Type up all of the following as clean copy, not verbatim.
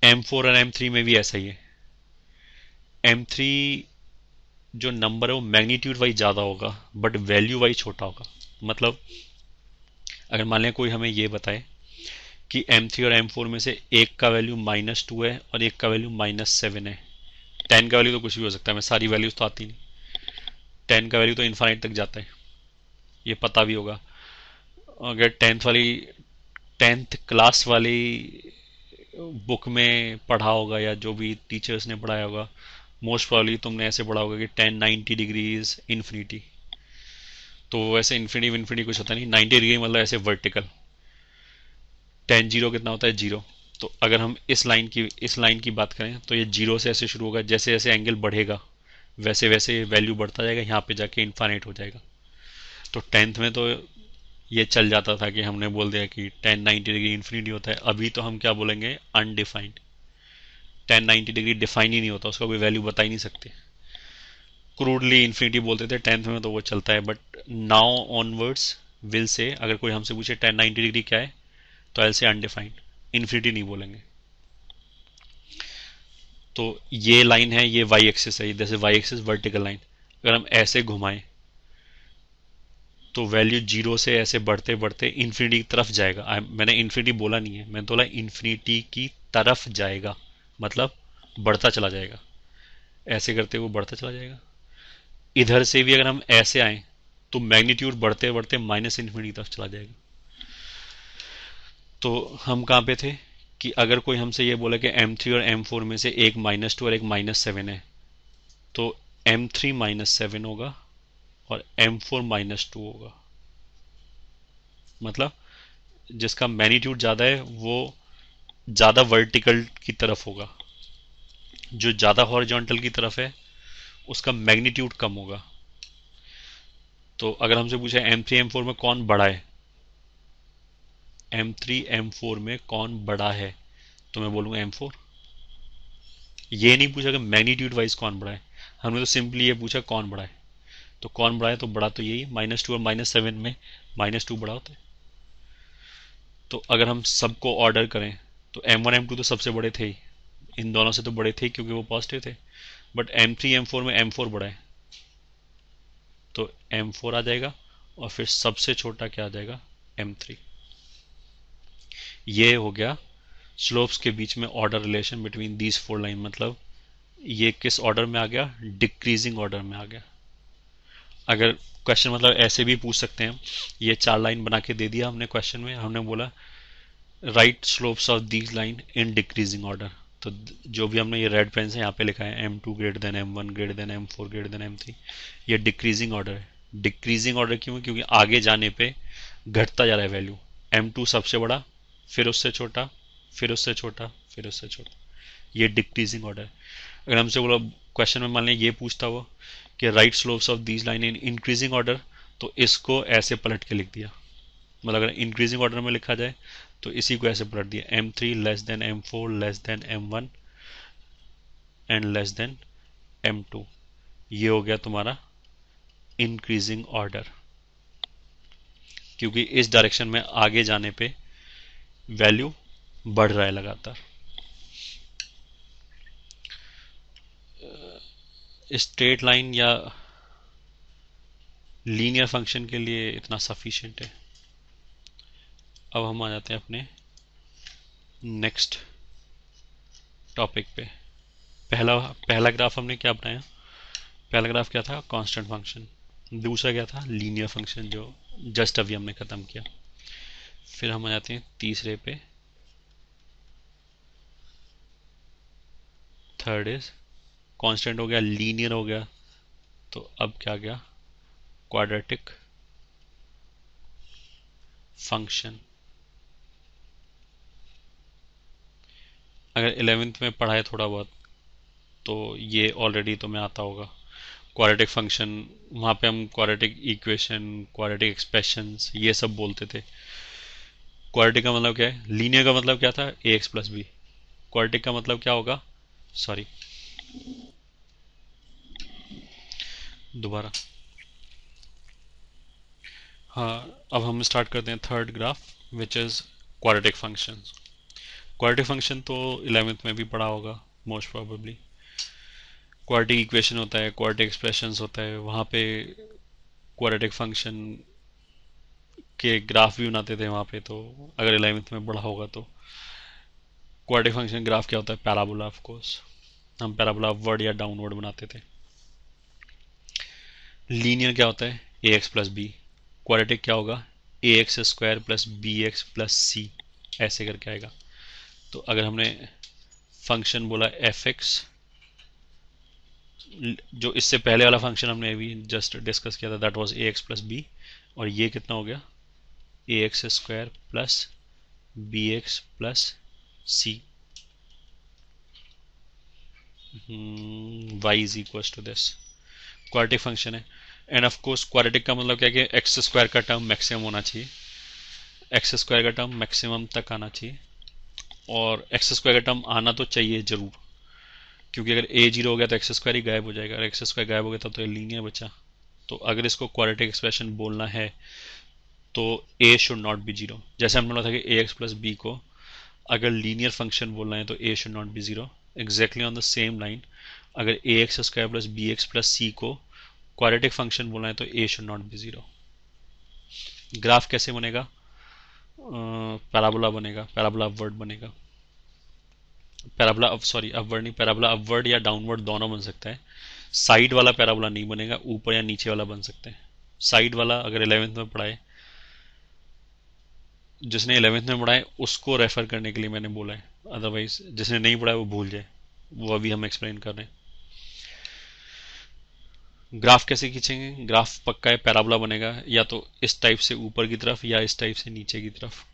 M4 और M3 में भी ऐसा ही है। M3 जो नंबर है वो मैग्नीट्यूड वाइज ज़्यादा होगा बट वैल्यू वाइज छोटा होगा। मतलब अगर मान लें कोई हमें ये बताए कि M3 और M4 में से एक का वैल्यू -2 है और एक का वैल्यू -7 है। 10 का वैल्यू तो कुछ भी हो सकता है, मैं सारी वैल्यूज तो आती नहीं। 10 का वैल्यू तो इन्फाइनाइट तक जाता है, ये पता भी होगा। अगर टेंथ क्लास वाली बुक में पढ़ा होगा या जो भी टीचर्स ने पढ़ाया होगा, मोस्ट प्रॉब्ली तुमने ऐसे पढ़ा होगा कि 10 90 डिग्री इज इन्फिनिटी। तो वैसे इन्फिनिटी इन्फिनिटी कुछ होता नहीं, 90 डिग्री मतलब ऐसे वर्टिकल। 10 0 कितना होता है, 0। तो अगर हम इस लाइन की बात करें तो ये 0 से ऐसे शुरू होगा, जैसे जैसे एंगल बढ़ेगा वैसे वैसे वैल्यू बढ़ता जाएगा, यहाँ पे जाके इन्फाइनाइट हो जाएगा। तो टेंथ में तो ये चल जाता था कि हमने बोल दिया कि 10 90 डिग्री इन्फिनिटी होता है। अभी तो हम क्या बोलेंगे, अनडिफाइंड। 10 90 डिग्री डिफाइन ही नहीं होता, उसका कोई वैल्यू बता ही नहीं सकते। क्रूडली इन्फिनिटी बोलते थे टेंथ में, तो वो चलता है। But now onwards will say, अगर कोई हमसे पूछे 10 90 डिग्री क्या है, तो ऐसे अनडिफाइंड, इन्फिनिटी नहीं बोलेंगे। तो ये लाइन है, ये वाई एक्सिस है, जैसे वाई एक्सिस वर्टिकल लाइन। अगर हम ऐसे घुमाएं तो वैल्यू 0 से ऐसे बढ़ते बढ़ते इन्फिनिटी की तरफ जाएगा। मैंने इन्फिनिटी बोला नहीं है, मैंने बोला इन्फिनिटी की तरफ जाएगा, मतलब बढ़ता चला जाएगा। ऐसे करते हुए बढ़ता चला जाएगा। इधर से भी अगर हम ऐसे आए तो मैग्नीट्यूड बढ़ते बढ़ते माइनस इन्फिनिटी तरफ चला जाएगा। तो हम कहाँ पे थे कि अगर कोई हमसे ये बोले कि M3 और M4 में से एक -2 और एक -7 है, तो M3 -7 होगा और M4 -2 होगा। मतलब जिसका मैग्नीट्यूड ज़्यादा है वो ज़्यादा वर्टिकल की तरफ होगा, जो ज़्यादा हॉरिजॉन्टल की तरफ है उसका मैग्नीट्यूड कम होगा। तो अगर हमसे पूछे M3 M4 में कौन बड़ा है, M3 M4 में कौन बड़ा है, तो मैं बोलूँगा M4। ये नहीं पूछा कि मैग्नीट्यूड वाइज कौन बड़ा है, हमने तो सिंपली ये पूछा कौन बड़ा है। तो कौन बड़ा है, तो बड़ा तो यही, -2 और -7 में -2 बड़ा होता है। तो अगर हम सबको ऑर्डर करें तो M1 M2 तो सबसे बड़े थे ही, इन दोनों से तो बड़े थे क्योंकि वो पॉजिटिव थे। बट M3 M4 में M4 बड़ा है, तो M4 आ जाएगा। और फिर सबसे छोटा क्या आ जाएगा, M3। ये हो गया स्लोप्स के बीच में order relation between these four line. मतलब ये किस ऑर्डर में आ गया, डिक्रीजिंग ऑर्डर में आ गया। अगर क्वेश्चन मतलब ऐसे भी पूछ सकते हैं, ये 4 लाइन बना के दे दिया हमने क्वेश्चन में, हमने बोला right slopes of these line in decreasing order. तो जो भी हमने ये रेड पेन से यहाँ पे लिखा है M2 greater than M1 greater than M4 greater than M3, ये डिक्रीजिंग ऑर्डर है। डिक्रीजिंग ऑर्डर क्यों है, क्योंकि आगे जाने पे घटता जा रहा है वैल्यू। M2 सबसे बड़ा, फिर उससे छोटा, फिर उससे छोटा, फिर उससे छोटा, ये डिक्रीजिंग ऑर्डर है। अगर हमसे बोला क्वेश्चन में मान लें ये पूछता हुआ कि right slopes of these line in increasing order, तो इसको ऐसे पलट के लिख दिया। मतलब अगर इंक्रीजिंग ऑर्डर में लिखा जाए तो इसी को ऐसे पलट दिया, M3 less than M4 less than M1 and less than M2। ये हो गया तुम्हारा इंक्रीजिंग ऑर्डर, क्योंकि इस डायरेक्शन में आगे जाने पे वैल्यू बढ़ रहा है लगातार। स्ट्रेट लाइन या लीनियर फंक्शन के लिए इतना सफिशिएंट है। अब हम आ जाते हैं अपने नेक्स्ट टॉपिक पे। पहला पहला ग्राफ हमने क्या बनाया, पहला ग्राफ क्या था, कांस्टेंट फंक्शन। दूसरा क्या था, लीनियर फंक्शन, जो जस्ट अभी हमने खत्म किया। फिर हम आ जाते हैं तीसरे पे, थर्ड इज कांस्टेंट हो गया, लीनियर हो गया, तो अब क्या गया, क्वाड्रेटिक फंक्शन। अगर 11th में पढ़ा है थोड़ा बहुत तो ये ऑलरेडी तुम्हें आता होगा। क्वाड्रेटिक फंक्शन, वहाँ पे हम क्वाड्रेटिक इक्वेशन, क्वाड्रेटिक एक्सप्रेशंस ये सब बोलते थे। क्वाड्रेटिक का मतलब क्या है, लीनियर का मतलब क्या था, ए एक्स प्लस बी। क्वाड्रेटिक का मतलब क्या होगा, सॉरी दोबारा, हाँ अब हम स्टार्ट करते हैं third graph which is quadratic functions. Quadratic function तो 11th में भी पढ़ा होगा मोस्ट प्रोबेबली। क्वाड्रेटिक इक्वेशन होता है, क्वाड्रेटिक एक्सप्रेशंस होता है, वहाँ पे क्वाड्रेटिक फंक्शन के ग्राफ भी बनाते थे वहाँ पे। तो अगर 11th में पढ़ा होगा तो क्वाड्रेटिक फंक्शन ग्राफ क्या होता है, पैराबोला ऑफ कोर्स। हम पैराबोला अपवर्ड या डाउनवर्ड बनाते थे। लीनियर क्या होता है, a x plus b. Quadratic क्या होगा, a x square plus b x plus c, ऐसे करके आएगा। तो अगर हमने फंक्शन बोला एफ एक्स, जो इससे पहले वाला फंक्शन हमने अभी जस्ट डिस्कस किया था, that was a x plus b, और ये कितना हो गया, a x square plus b x plus c, y is equal to this. Quadratic function है। एंड ऑफ कोर्स क्वाड्रेटिक का मतलब क्या है कि एक्स स्क्वायर का टर्म मैक्सिमम होना चाहिए, एक्स स्क्वायर का टर्म मैक्सिमम तक आना चाहिए, और एक्स स्क्वायर का टर्म आना तो चाहिए जरूर, क्योंकि अगर ए जीरो हो गया तो एक्स स्क्वायर ही गायब हो जाएगा, अगर एक्स स्क्वायर गायब हो गया तो ये लीनियर बचा। तो अगर इसको क्वाड्रेटिक एक्सप्रेशन बोलना है तो a should not be zero. जैसे हमने बोला था कि ए एक्स प्लस बी को अगर लीनियर फंक्शन बोलना है तो a should not be zero. Exactly on the same line, अगर a x square plus b x plus c को क्वाड्रेटिक फंक्शन बोलना है तो a should not be zero. Graph कैसे बनेगा, पैराबोला बनेगा, पैराबोला अपवर्ड बनेगा। पैराबोला सॉरी अपवर्ड नहीं, पैराबोला अपवर्ड या डाउनवर्ड दोनों बन सकता है। साइड वाला पैराबोला नहीं बनेगा, ऊपर या नीचे वाला बन सकते हैं। साइड वाला अगर 11th में पढ़ाए, जिसने 11th में पढ़ा है उसको रेफर करने के लिए मैंने बोला है, अदरवाइज जिसने नहीं पढ़ा है वो भूल जाए, वो अभी हम एक्सप्लेन कर रहे हैं। ग्राफ कैसे खींचेंगे, ग्राफ पक्का है पैराबोला बनेगा, या तो इस टाइप से ऊपर की तरफ या इस टाइप से नीचे की तरफ।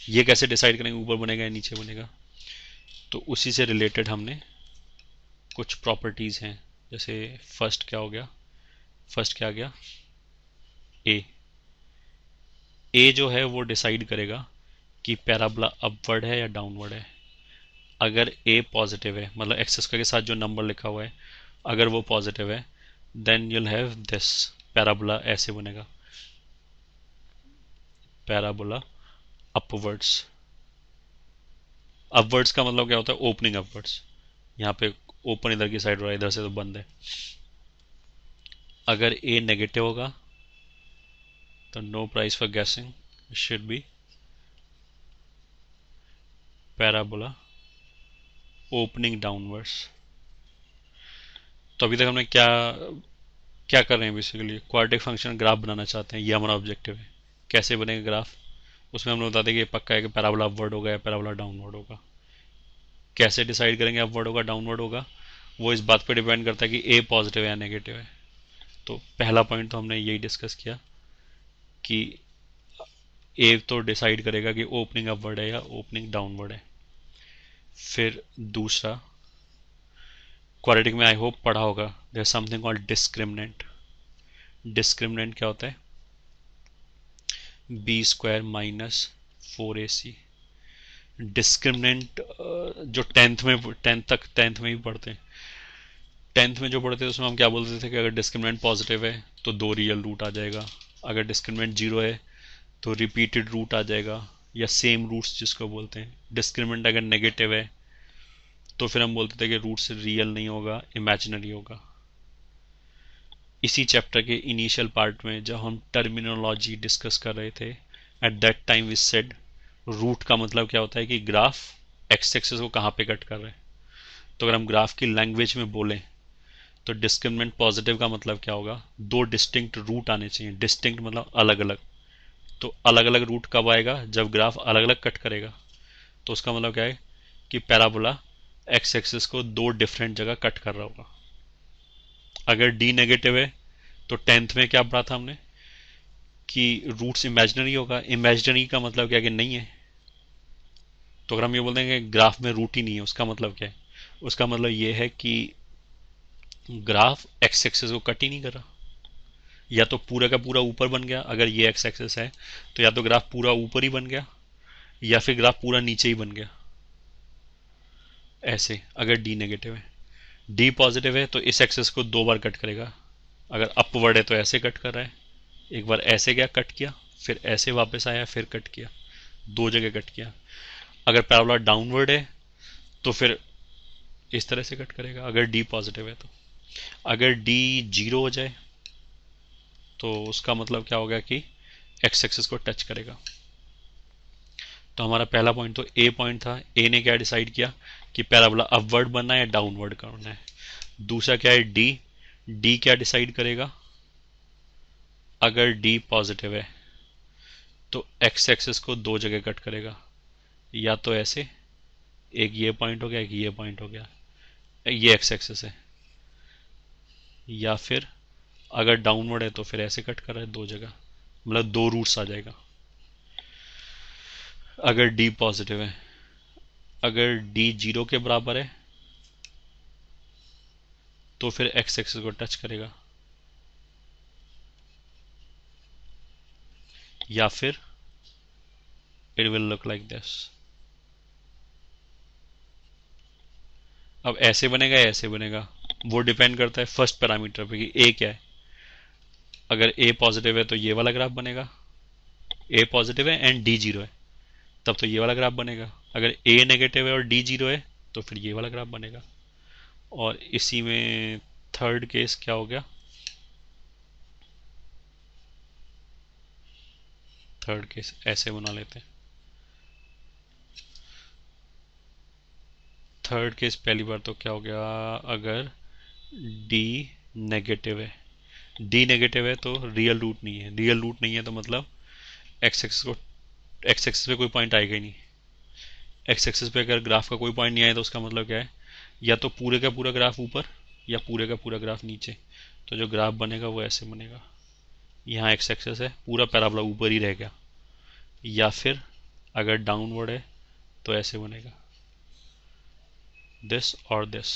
ये कैसे डिसाइड करेंगे ऊपर बनेगा या नीचे बनेगा, तो उसी से रिलेटेड हमने कुछ प्रॉपर्टीज हैं। जैसे फर्स्ट क्या हो गया, फर्स्ट क्या आ गया, ए। ए जो है वो डिसाइड करेगा कि पैराबोला अपवर्ड है या डाउनवर्ड है। अगर ए पॉजिटिव है, मतलब एक्स स्क्वायर के साथ जो नंबर लिखा हुआ है अगर वो पॉजिटिव है, then you'll have this, parabola ऐसे बनेगा, पैराबोला अपवर्ड्स। अपवर्ड्स का मतलब क्या होता है, ओपनिंग अपवर्ड्स। यहाँ पे ओपन इधर की साइड हो रहा है, इधर से तो बंद है। अगर ए नेगेटिव होगा तो no prize for guessing, should be parabola opening downwards. तो अभी तक हमने क्या क्या कर रहे हैं, बेसिकली क्वाड्रेटिक फंक्शन ग्राफ बनाना चाहते हैं, ये हमारा ऑब्जेक्टिव है। कैसे बनेगा ग्राफ, उसमें हमने बता दें कि पक्का है कि पैराबोला अपवर्ड होगा या पैराबोला डाउनवर्ड होगा। कैसे डिसाइड करेंगे अपवर्ड होगा डाउनवर्ड होगा, वो इस बात पे डिपेंड करता है कि ए पॉजिटिव है या नेगेटिव है। तो पहला पॉइंट तो हमने यही डिस्कस किया कि ए तो डिसाइड करेगा कि ओपनिंग अपवर्ड है या ओपनिंग डाउनवर्ड है। फिर दूसरा, क्वाड्रेटिक में आई होप पढ़ा होगा, there something called discriminant. Discriminant क्या होता है, b square minus 4ac। Discriminant जो टेंथ में भी पढ़ते हैं, टेंथ में जो पढ़ते थे उसमें हम क्या बोलते थे कि अगर डिस्क्रिमिनेंट पॉजिटिव है तो दो रियल रूट आ जाएगा, अगर डिस्क्रिमिनेंट जीरो है तो रिपीटेड रूट आ जाएगा, या सेम रूट्स जिसको बोलते हैं। डिस्क्रिमिनेंट अगर नेगेटिव है तो फिर हम बोलते थे कि रूट से रियल नहीं होगा, इमेजिनरी होगा। इसी चैप्टर के इनिशियल पार्ट में जब हम टर्मिनोलॉजी डिस्कस कर रहे थे, at that time we said root का मतलब क्या होता है कि ग्राफ एक्स एक्सिस को कहाँ पे कट कर रहे हैं। तो अगर हम ग्राफ की लैंग्वेज में बोलें तो डिस्क्रिमिनेंट पॉजिटिव का मतलब क्या होगा, दो डिस्टिंक्ट रूट आने चाहिए। डिस्टिंक्ट मतलब अलग अलग, तो अलग अलग रूट कब आएगा, जब ग्राफ अलग अलग कट करेगा। तो उसका मतलब क्या है कि पैराबोला एक्स एक्सिस को दो डिफरेंट जगह कट कर रहा होगा। अगर डी नेगेटिव है तो टेंथ में क्या पढ़ा था हमने कि रूट्स इमेजिनरी होगा। इमेजिनरी का मतलब क्या कि नहीं है। तो अगर हम ये बोलते हैं कि ग्राफ में रूट ही नहीं है, उसका मतलब क्या है, उसका मतलब ये है कि ग्राफ एक्स एक्सिस को कट ही नहीं कर रहा। या तो पूरा का पूरा ऊपर बन गया, अगर ये एक्स एक्सिस है तो या तो ग्राफ पूरा ऊपर ही बन गया या फिर ग्राफ पूरा नीचे ही बन गया, ऐसे। अगर डी नेगेटिव है, डी पॉजिटिव है तो इस एक्सिस को दो बार कट करेगा। अगर अपवर्ड है तो ऐसे कट कर रहा है, एक बार ऐसे गया कट किया, फिर ऐसे वापस आया फिर कट किया, दो जगह कट किया। अगर पैराबोला डाउनवर्ड है तो फिर इस तरह से कट करेगा, अगर डी पॉजिटिव है तो। अगर डी जीरो हो जाए तो उसका मतलब क्या होगा कि एक्स एक्सिस को टच करेगा। तो हमारा पहला पॉइंट तो ए पॉइंट था, ए ने क्या डिसाइड किया कि पैराबोला अपवर्ड बनना है या डाउनवर्ड करना है। दूसरा क्या है डी, डी क्या डिसाइड करेगा, अगर डी पॉजिटिव है तो एक्स एक्सिस को दो जगह कट करेगा, या तो ऐसे, एक ये पॉइंट हो गया, एक ये पॉइंट हो गया, ये एक्स एक्सिस है, या फिर अगर डाउनवर्ड है तो फिर ऐसे कट कर रहा है दो जगह, मतलब दो रूट्स आ जाएगा अगर डी पॉजिटिव है। अगर डी जीरो के बराबर है तो फिर एक्स एक्सिस को टच करेगा, या फिर it will look like this. अब ऐसे बनेगा या ऐसे बनेगा, वो डिपेंड करता है फर्स्ट पैरामीटर पे कि ए क्या है। अगर ए पॉजिटिव है तो ये वाला ग्राफ बनेगा, ए पॉजिटिव है एंड डी जीरो है तब तो ये वाला ग्राफ बनेगा। अगर ए नेगेटिव है और डी जीरो है तो फिर ये वाला ग्राफ बनेगा। और इसी में थर्ड केस क्या हो गया, थर्ड केस ऐसे बना लेते हैं। थर्ड केस पहली बार तो क्या हो गया, अगर डी नेगेटिव है, डी नेगेटिव है तो रियल रूट नहीं है, रियल रूट नहीं है तो मतलब एक्स एक्सिस को, एक्स एक्सिस पे कोई पॉइंट आएगा ही नहीं। एक्स एक्सिस पे अगर ग्राफ का कोई पॉइंट नहीं आया तो उसका मतलब क्या है, या तो पूरे का पूरा ग्राफ ऊपर या पूरे का पूरा ग्राफ नीचे। तो जो ग्राफ बनेगा वो ऐसे बनेगा, यहाँ एक्स एक्सिस है, पूरा पैराबोला ऊपर ही रह गया, या फिर अगर डाउनवर्ड है तो ऐसे बनेगा, दिस और दिस।